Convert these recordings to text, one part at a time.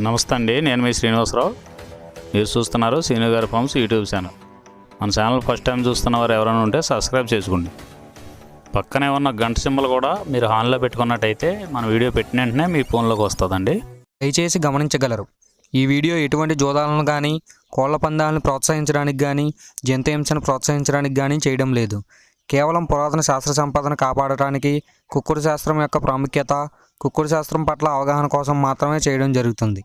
నమస్తే అండి, నేను మీ శ్రీనివాసరావు. మీరు చూస్తున్నారు శ్రీను గారి ఫార్మ్స్ యూట్యూబ్ ఛానల్. మన ఛానల్ ఫస్ట్ టైం చూస్తున్నవారు ఎవరైనా ఉంటే సబ్స్క్రైబ్ చేసుకోండి. పక్కనే ఉన్న గంట సింబల్ కూడా మీరు ఆన్లో పెట్టుకున్నట్టయితే మన వీడియో పెట్టిన వెంటనే మీ ఫోన్లోకి వస్తుందండి. దయచేసి గమనించగలరు, ఈ వీడియో ఎటువంటి జోదాలను కానీ కోళ్ల పందాలను ప్రోత్సహించడానికి కానీ జంతు హింసను ప్రోత్సహించడానికి కానీ చేయడం లేదు. కేవలం పురాతన శాస్త్ర సంపదను కాపాడటానికి, కుక్కుడు శాస్త్రం యొక్క ప్రాముఖ్యత, కుక్కుడు శాస్త్రం పట్ల అవగాహన కోసం మాత్రమే చేయడం జరుగుతుంది.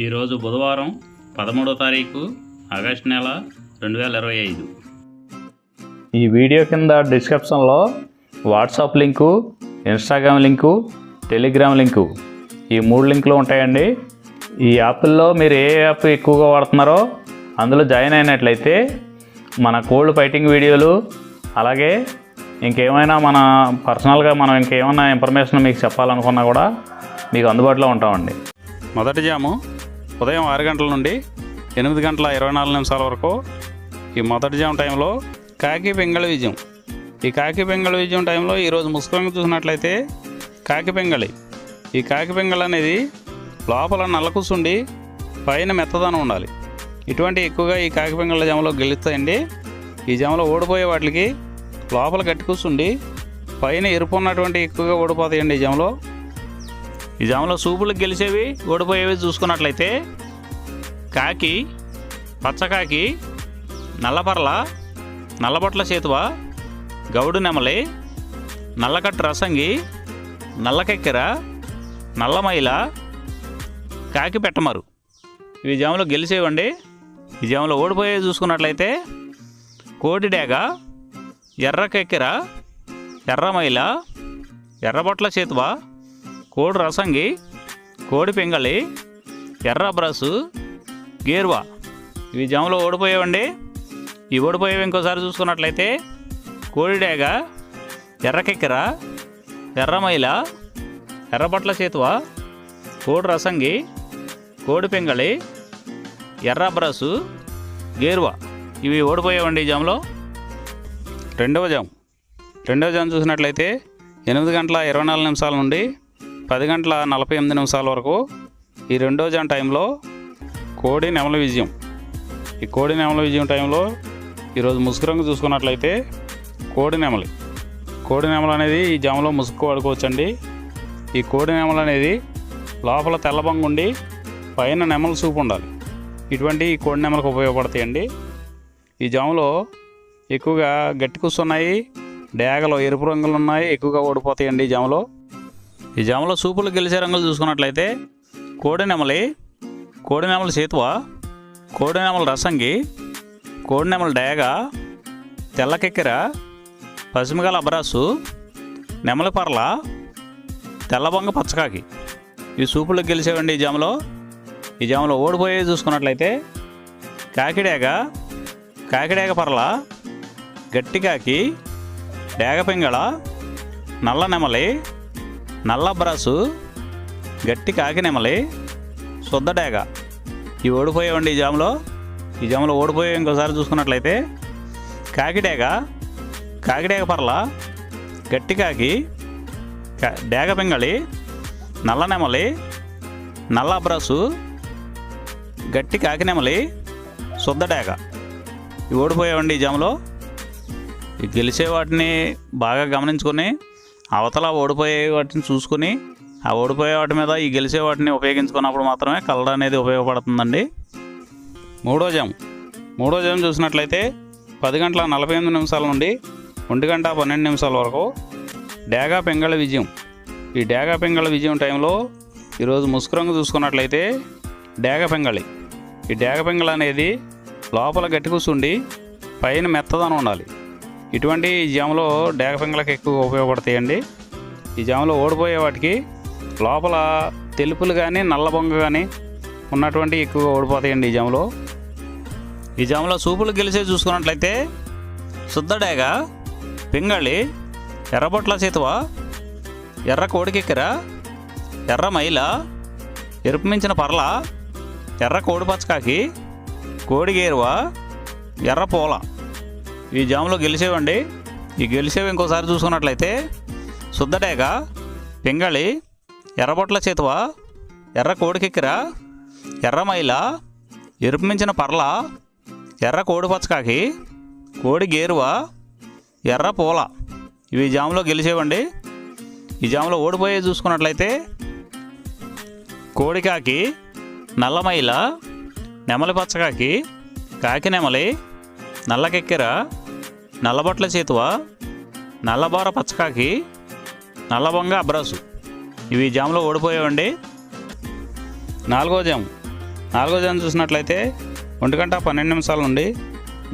ఈరోజు బుధవారం 13వ తారీఖు ఆగస్టు నెల 2025. ఈ వీడియో కింద డిస్క్రిప్షన్లో WhatsApp link, Instagram link, Telegram link, ఈ 3 లింకులు ఉంటాయండి. ఈ యాప్ల్లో మీరు ఏ యాప్ ఎక్కువగా వాడుతున్నారో అందులో జాయిన్ అయినట్లయితే మన కోల్డ్ ఫైటింగ్ వీడియోలు, అలాగే ఇంకేమైనా మన పర్సనల్గా మనం ఇంకేమైనా ఇన్ఫర్మేషన్ మీకు చెప్పాలనుకున్నా కూడా మీకు అందుబాటులో ఉంటామండి. మొదటి జాము ఉదయం 6 గంటల నుండి 8 గంటల 24 నిమిషాల వరకు. ఈ మొదటి జాము టైంలో కాకి పింగళి విజయం. ఈ కాకి పింగళి విజయం టైంలో ఈరోజు ముసుగురంగు చూసినట్లయితే కాకి పింగళి. ఈ కాకి పింగళి అనేది లోపల నల్ల కూసుండి పైన మెత్తదనం ఉండాలి. ఇటువంటి ఎక్కువగా ఈ కాకి పింగళి జాములో గెలుస్తాయండి. ఈ జాములో ఓడిపోయే వాటికి లోపల గట్టి కూర్చుండి పైన ఎరుపు ఉన్నటువంటి ఎక్కువగా ఓడిపోతాయండి. ఈ జాములో సూపులకు గెలిచేవి, ఓడిపోయేవి చూసుకున్నట్లయితే కాకి, పచ్చకాకి, నల్లపర్ల, నల్లబొట్ల చేతువ, గౌడు నెమలి, నల్లకట్టు రసంగి, నల్లకెక్కెర, నల్లమైల, కాకి పెట్టమరు. ఇవి జాములో గెలిచేవండి. ఈ జాములో ఓడిపోయేవి చూసుకున్నట్లయితే కోడి డేగ, ఎర్ర కెక్కెర, ఎర్రమైల, ఎర్రబొట్ల చేతువ, కోడి రసంగి, కోడి పింగళి, ఎర్ర బ్రసు, గేర్వా. ఇవి జాములో ఓడిపోయేవండి. ఈ ఓడిపోయేవి ఇంకోసారి చూసుకున్నట్లయితే కోడి డేగ, ఎర్ర కెక్కెర, ఎర్రమైల, ఎర్రబొట్ల చేతువ, కోడి రసంగి, కోడి పింగళి, ఎర్ర బ్రసు, గేర్వా. ఇవి ఓడిపోయేవండి ఈ జాములో. రెండవ జాము చూసినట్లయితే 8 గంటల 24 నిమిషాల నుండి 10 గంటల 48 నిమిషాల వరకు. ఈ రెండవ జాము టైంలో కోడి నెమల విజయం. ఈ కోడి నెమల విజయం టైంలో ఈరోజు ముసుగు రంగు చూసుకున్నట్లయితే కోడి నెమలు అనేది ఈ జాములో ముసుగు వాడుకోవచ్చండి. ఈ కోడి నెమలు అనేది లోపల తెల్లబంగు ఉండి పైన నెమల సూపు ఉండాలి. ఇటువంటి ఈ కోడి నెమలకు ఉపయోగపడతాయండి. ఈ జాములో ఎక్కువగా గట్టి కూర్చున్నాయి, డేగలో ఎరుపు రంగులు ఉన్నాయి, ఎక్కువగా ఓడిపోతాయండి ఈ జాములో సూపులు గెలిచే రంగులు చూసుకున్నట్లయితే కోడి నెమలి చేతువ, కోడి నెమలి రసంగి, కోడి నెమలి డేగ, తెల్లకెక్కెర, పసిమిగల అబ్రాసు, నెమలి పర్ల, తెల్లబొంగ పచ్చకాకి. ఈ సూపులు గెలిచేవండి ఈ జాములో ఓడిపోయేవి చూసుకున్నట్లయితే కాకిడేగ పర్ల, గట్టి కాకి, డేగ పింగళ, నల్ల నెమలి, నల్ల బ్రాసు, గట్టి కాకి నెమలి, శుద్ధ డేగ. ఇవి ఓడిపోయేవండి ఈ జాములో ఓడిపోయే ఇంకోసారి చూసుకున్నట్లయితే కాకిడేగ పర్ల, గట్టి కాకి, డేగ పింగళి, నల్ల నెమలి, నల్ల బ్రాసు, గట్టి కాకి నెమలి, శుద్ధ డేగ. ఇవి ఓడిపోయేవండి ఈ జాములో. ఈ గెలిచే వాటిని బాగా గమనించుకొని అవతల ఓడిపోయే వాటిని చూసుకొని ఆ ఓడిపోయే వాటి మీద ఈ గెలిచే వాటిని ఉపయోగించుకున్నప్పుడు మాత్రమే కలర్ అనేది ఉపయోగపడుతుందండి. మూడో జాము చూసినట్లయితే 10 గంటల 48 నిమిషాల నుండి 1 గంట 12 నిమిషాల వరకు డేగ పింగళి విజయం. ఈ డేగ పింగళి విజయం టైంలో ఈరోజు ముసుగు రంగు చూసుకున్నట్లయితే డేగ పింగళి. ఈ డేగ పింగళి అనేది లోపల గట్టి కూర్చుండి పైన మెత్తదనం ఉండాలి. ఇటువంటి ఈ జాములో డేగ పింగళకి ఎక్కువగా ఉపయోగపడతాయండి. ఈ జాములో ఓడిపోయే వాటికి లోపల తెలుపులు కానీ నల్ల బొంగ కానీ ఉన్నటువంటి ఎక్కువగా ఓడిపోతాయండి ఈ జాములో సూపులు గెలిచే చూసుకున్నట్లయితే శుద్ధ డేగ, పింగళి, ఎర్రబొట్ల చేతువ, ఎర్ర కోడికెక్కెర, ఎర్ర మైల, ఎరుపు మించిన పర్ల, ఎర్ర కోడి పచ్చకాకి, కోడి గేరువా, ఎర్ర పూల. ఈ జాములో గెలిచేవండి. ఈ గెలిచేవి ఇంకోసారి చూసుకున్నట్లయితే శుద్ధ డేగ, పింగళి, ఎర్రబొట్ల చేతువ, ఎర్ర కోడికెక్కిర, ఎర్ర మైల, ఎరుపు మించిన పర్ల, ఎర్ర కోడి పచ్చకాకి, కోడి గేరువ, ఎర్ర పూల. ఇవి ఈ జాములో గెలిచేవండి. ఈ జాములో ఓడిపోయే చూసుకున్నట్లయితే కోడికాకి, నల్లమైల, నెమలి పచ్చకాకి, కాకి నెమలి, నల్లకెక్కెర, నల్లబొట్ల చేతువ, నల్లబోర పచ్చకాకి, నల్లబొంగ అబ్రాసు. ఇవి ఈ జాములో ఓడిపోయేవండి. నాలుగో జాము చూసినట్లయితే 1:12 నుండి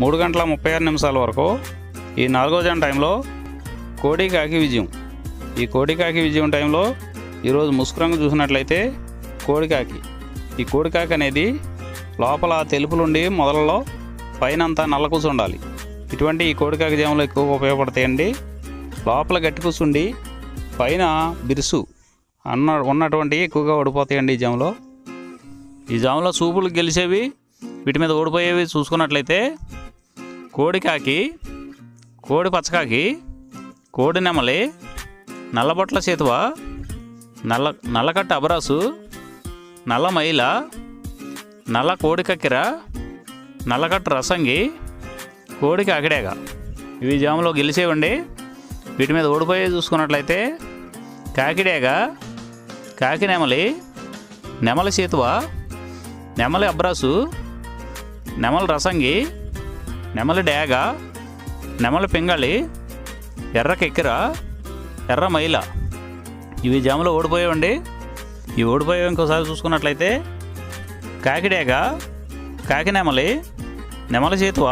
3:36 వరకు ఈ 4వ జాము టైంలో కోడి కాకి విజయం. ఈ కోడి కాకి విజయం టైంలో ఈరోజు ముసుగు రంగు చూసినట్లయితే కోడికాకి. ఈ కోడికాకి అనేది లోపల తెలుపులుండి మొదలలో పైన అంతా నల్ల కూసు ఉండాలి. ఇటువంటి ఈ కోడికాకి జాములు ఎక్కువగా ఉపయోగపడతాయండి. లోపల గట్టి కూసుండి పైన బిరుసు ఉన్నటువంటి ఎక్కువగా ఓడిపోతాయండి ఈ జాములో. ఈ జాములో సూపులు గెలిచేవి, వీటి మీద ఓడిపోయేవి చూసుకున్నట్లయితే కోడికాకి, కోడి పచ్చకాకి, కోడి నెమలి, నల్లబొట్ల చేతువ, నల్లకట్ట అబరాసు, నల్ల మైల, నల్ల కోడి కక్కెర, నల్లకట్ట రసంగి, కోడికి అగడేగ. ఇవి జాములో గెలిచేవండి. వీటి మీద ఓడిపోయే చూసుకున్నట్లయితే కాకిడేగ, కాకి నెమలి, నెమలి చేతువ, నెమలి అబ్రాసు, నెమలి రసంగి, నెమలి డేగ, నెమలి పింగళి, ఎర్ర కెక్కెర, ఎర్ర మైల. ఇవి జాములో ఓడిపోయేవండి. ఇవి ఓడిపోయేవి ఇంకోసారి చూసుకున్నట్లయితే కాకిడేగ, కాకి నెమలి, నెమలి చేతువ,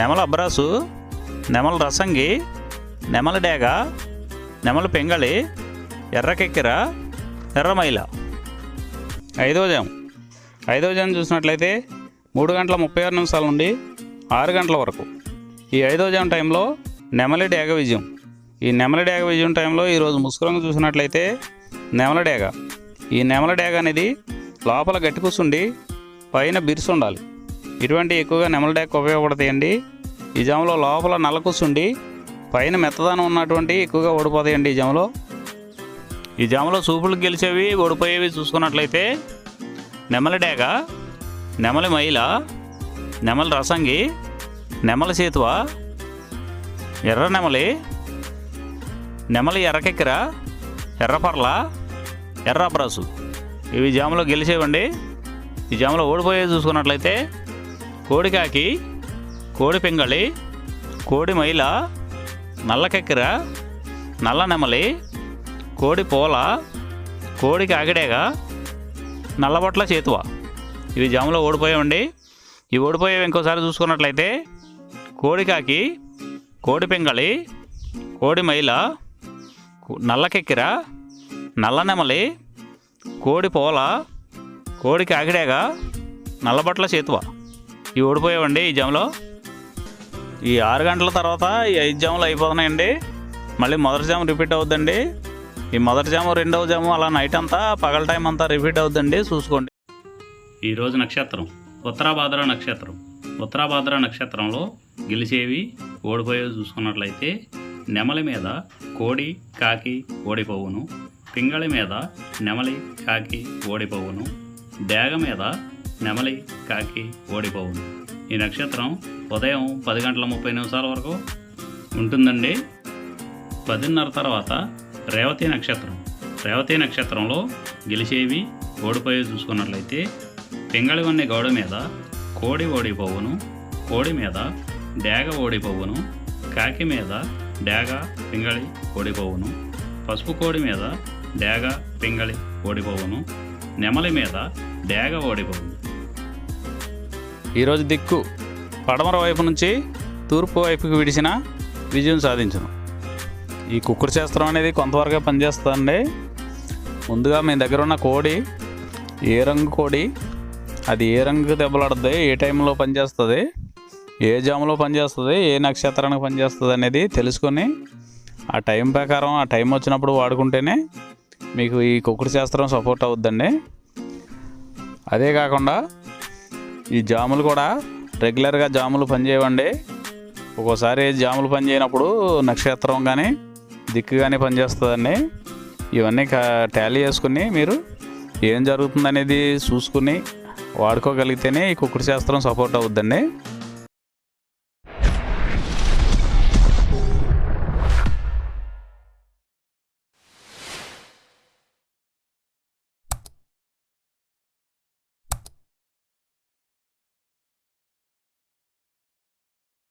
నెమలి అబ్రాసు, నెమలి రసంగి, నెమలి డేగ, నెమలి పింగళి, ఎర్ర కెక్కెర, ఎర్ర మైల. ఐదవ జాము చూసినట్లయితే 3:36 నుండి 6 గంటల వరకు ఈ 5వ జాము టైంలో నెమలి డేగ విజయం. ఈ నెమలి డేగ విజయం టైంలో ఈరోజు ముసుగు రంగు చూసినట్లయితే నెమలి డేగ. ఈ నెమలి డేగ అనేది లోపల గట్టి కూసుండి పైన బిరుసు ఉండాలి. ఇటువంటి ఎక్కువగా నెమలి డేగ ఉపయోగపడతాయండి. ఈ జాములో లోపల నల్ల కూసుండి పైన మెత్తదనం ఉన్నటువంటి ఎక్కువగా ఓడిపోతాయండి ఈ జాములో. ఈ జాములో సూపులు గెలిచేవి, ఓడిపోయేవి చూసుకున్నట్లయితే నెమలి డేగ, నెమలి మైల, నెమలి రసంగి, నెమలి చేతువ, ఎర్ర నెమలి, నెమలి ఎర్రకెక్కెర, ఎర్రపర్ల, ఎర్ర అబ్రాసు. ఇవి జాములో గెలిచేవండి. ఈ జాములో ఓడిపోయేవి చూసుకున్నట్లయితే కోడికాకి, కోడి పింగళి, కోడి మైల, నల్లకెక్కెర, నల్ల నెమలి, కోడి పూల, కోడికి అగడేగ, నల్లబొట్ల చేతువ. ఇవి జాములో ఓడిపోయావండి. ఇవి ఓడిపోయేవి ఇంకోసారి చూసుకున్నట్లయితే కోడికాకి, కోడి పింగళి, కోడి మైల, నల్లకెక్కెర, నల్ల నెమలి, కోడి పూల, కోడికి అగడేగ, నల్లబొట్ల చేతువ. ఇవి ఓడిపోయావండి ఈ జాములో. ఈ 6 గంటల తర్వాత ఈ 5 జాములు అయిపోతున్నాయండి. మళ్ళీ మొదటి జాము రిపీట్ అవుద్దండి. ఈ మొదటి జాము, రెండవ జాము అలా నైట్ అంతా పగల టైం అంతా రిపీట్ అవుద్దండి, చూసుకోండి. ఈరోజు నక్షత్రం ఉత్తరాభాద్ర నక్షత్రం. ఉత్తరాభాద్ర నక్షత్రంలో గెలిచేవి, ఓడిపోయేవి చూసుకున్నట్లయితే నెమలి మీద కోడి కాకి ఓడిపోవును, పింగళి మీద నెమలి కాకి ఓడిపోవును, డేగ మీద నెమలి కాకి ఓడిపోవును. ఈ నక్షత్రం ఉదయం 10:30 వరకు ఉంటుందండి. 10:30 తర్వాత రేవతి నక్షత్రం. రేవతి నక్షత్రంలో గెలిచేవి, ఓడిపోయేవి చూసుకున్నట్లయితే పింగళి వన్నె గౌడ మీద కోడి ఓడిపోవును, కోడి మీద డేగ ఓడిపోవును, కాకి మీద డేగ పింగళి ఓడిపోవును, పసుపు కోడి మీద డేగ పింగళి ఓడిపోవును, నెమలి మీద డేగ ఓడిపోవును. ఈరోజు దిక్కు పడమర వైపు నుంచి తూర్పు వైపుకి విడిచిన విజయం సాధించను. ఈ కుక్కుడు శాస్త్రం అనేది కొంతవరకే పనిచేస్తుందండి. ముందుగా మీ దగ్గర ఉన్న కోడి ఏ రంగు కోడి, అది ఏ రంగు దెబ్బలాడుతుంది, ఏ టైంలో పనిచేస్తుంది, ఏ జాములో పనిచేస్తుంది, ఏ నక్షత్రానికి పనిచేస్తుంది అనేది తెలుసుకొని ఆ టైం ప్రకారం ఆ టైం వచ్చినప్పుడు వాడుకుంటేనే మీకు ఈ కుక్కుడు శాస్త్రం సపోర్ట్ అవుద్దండి. అదే కాకుండా ఈ జాములు కూడా రెగ్యులర్గా జాములు పనిచేయవండి. ఒక్కోసారి జాములు పనిచేయనప్పుడు నక్షత్రం కానీ దిక్కు కానీ పనిచేస్తుందండి. ఇవన్నీ టాలీ చేసుకుని మీరు ఏం జరుగుతుందనేది చూసుకుని వాడుకోగలిగితేనే ఈ కుక్కుడు శాస్త్రం సపోర్ట్ అవుద్దండి.